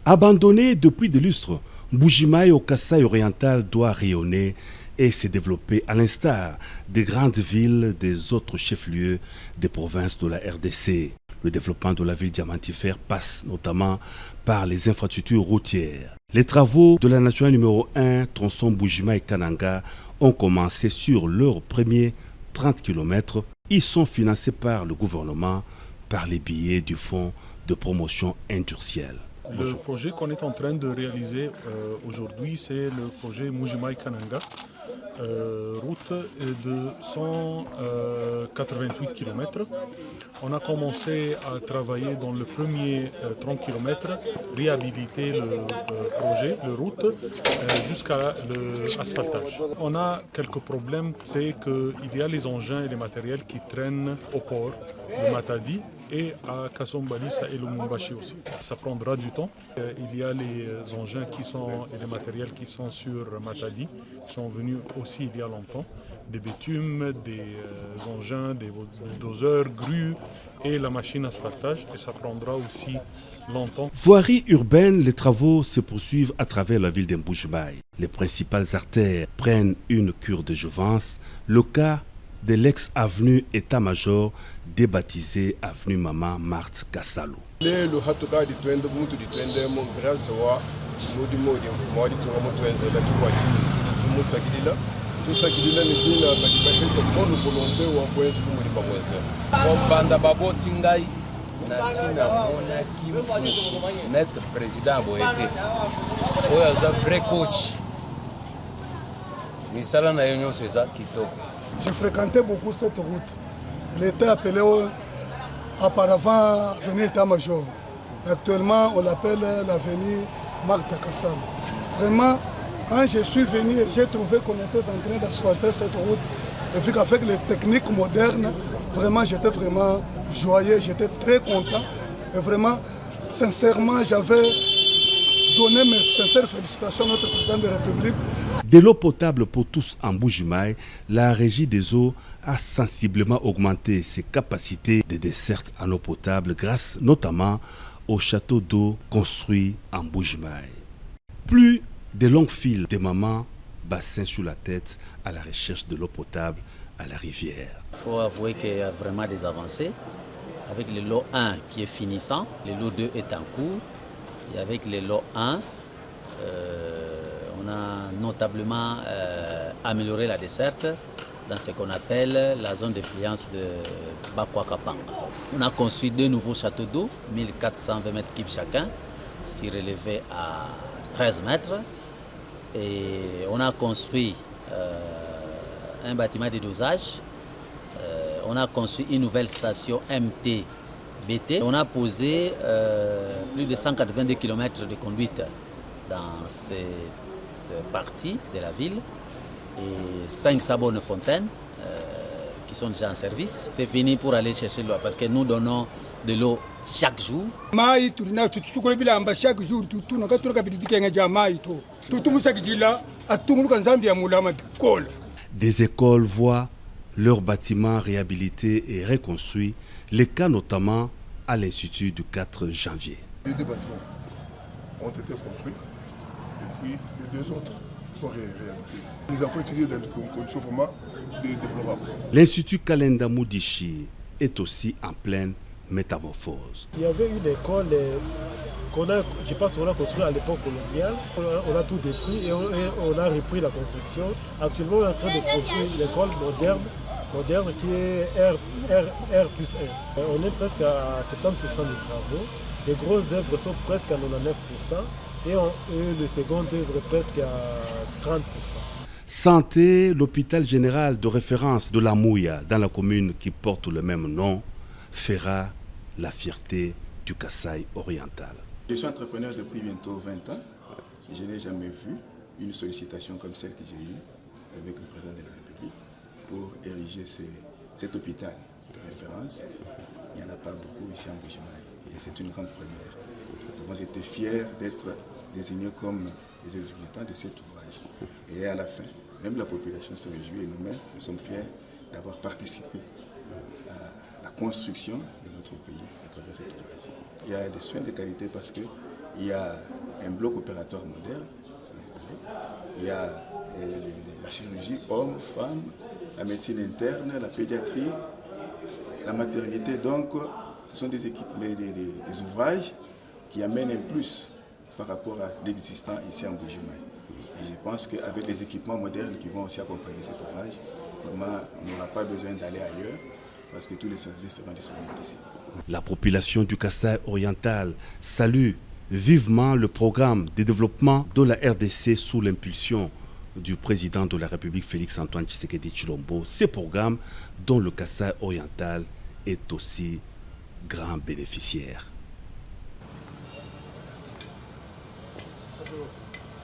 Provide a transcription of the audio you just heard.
Abandonné depuis des lustres, Mbuji-Mayi au Kasaï oriental doit rayonner et se développer à l'instar des grandes villes des autres chefs-lieux des provinces de la RDC. Le développement de la ville diamantifère passe notamment par les infrastructures routières. Les travaux de la nationale numéro 1, tronçon Mbuji-Mayi-Kananga, ont commencé sur leurs premiers 30 km. Ils sont financés par le gouvernement par les billets du Fonds de promotion industrielle. Le projet qu'on est en train de réaliser aujourd'hui, c'est le projet Mbuji-Mayi-Kananga, route de 188 km. On a commencé à travailler dans le premier 30 km, réhabiliter le projet, le route, jusqu'à l'asphaltage. On a quelques problèmes, c'est qu'il y a les engins et les matériels qui traînent au port de Matadi et à Kasumbalesa et Lumumbashi aussi. Ça prendra du temps. Il y a les engins et les matériels qui sont sur Matadi, qui sont venus aussi il y a longtemps. Des bitumes, des engins, des bulldozers, grues et la machine asphaltage. Et ça prendra aussi longtemps. Voirie urbaine, les travaux se poursuivent à travers la ville de Mbuji-Mayi. Les principales artères prennent une cure de jouvence. Le cas de l'ex-avenue État-Major, débaptisée avenue Maman Marthe Kassalo. J'ai fréquenté beaucoup cette route. Elle était appelée auparavant avenue État-Major. Actuellement, on l'appelle l'avenue Marthe Kassalo. Vraiment, quand je suis venu, j'ai trouvé qu'on était en train d'asphalter cette route. Et vu qu'avec les techniques modernes, vraiment, j'étais vraiment joyeux, j'étais très content. Et vraiment, sincèrement, j'avais donné mes sincères félicitations à notre président de la République. De l'eau potable pour tous en Mbuji-Mayi, la Régie des eaux a sensiblement augmenté ses capacités de desserte en eau potable grâce notamment au château d'eau construit en Mbuji-Mayi. Plus de longues files de mamans, bassins sur la tête à la recherche de l'eau potable à la rivière. Il faut avouer qu'il y a vraiment des avancées avec le lot 1 qui est finissant, le lot 2 est en cours et avec le lot 1, on a notablement amélioré la desserte dans ce qu'on appelle la zone d'influence de Bakwakapanga. On a construit deux nouveaux châteaux d'eau, 1420 mètres cubes chacun, surélevés à 13 mètres. Et on a construit un bâtiment de dosage. On a construit une nouvelle station MTBT. On a posé plus de 182 km de conduite dans cette partie de la ville et 500 bonnes fontaines qui sont déjà en service. C'est fini pour aller chercher l'eau parce que nous donnons de l'eau chaque jour. Des écoles voient leurs bâtiments réhabilités et reconstruits, les cas notamment à l'Institut du 4 janvier. Les deux bâtiments ont été construits et puis les deux autres sont réhabilités. Les enfants étudient dans des conditions vraiment déplorables. L'Institut Kalenda Moudichi est aussi en pleine métamorphose. Il y avait une école je pense qu'on a construit à l'époque coloniale. On a tout détruit et on a repris la construction. Actuellement, on est en train de construire l'école moderne qui est R+1. On est presque à 70% des travaux. Les grosses œuvres sont presque à 99% et le second œuvre est presque à 30%. Santé, l'hôpital général de référence de la Mouya, dans la commune qui porte le même nom, fera la fierté du Kasaï oriental. Je suis entrepreneur depuis bientôt 20 ans et je n'ai jamais vu une sollicitation comme celle que j'ai eue avec le président de la République pour ériger cet hôpital de référence. Il n'y en a pas beaucoup ici en Mbuji-Mayi et c'est une grande première. Nous avons été fiers d'être désignés comme les exécutants de cet ouvrage. Et à la fin, même la population se réjouit et nous-mêmes, nous sommes fiers d'avoir participé à la construction de notre pays à travers cet ouvrage. Il y a des soins de qualité parce que il y a un bloc opératoire moderne, il y a la chirurgie homme, femme, la médecine interne, la pédiatrie, la maternité. Donc, ce sont des ouvrages qui amènent un plus par rapport à l'existant ici en Buji-Mayi. Et je pense qu'avec les équipements modernes qui vont aussi accompagner cet ouvrage, vraiment, on n'aura pas besoin d'aller ailleurs parce que tous les services seront disponibles ici. La population du Kasaï oriental salue vivement le programme de développement de la RDC sous l'impulsion du président de la République Félix-Antoine Tshisekedi Tshilombo. Ces programmes dont le Kasaï oriental est aussi grand bénéficiaire.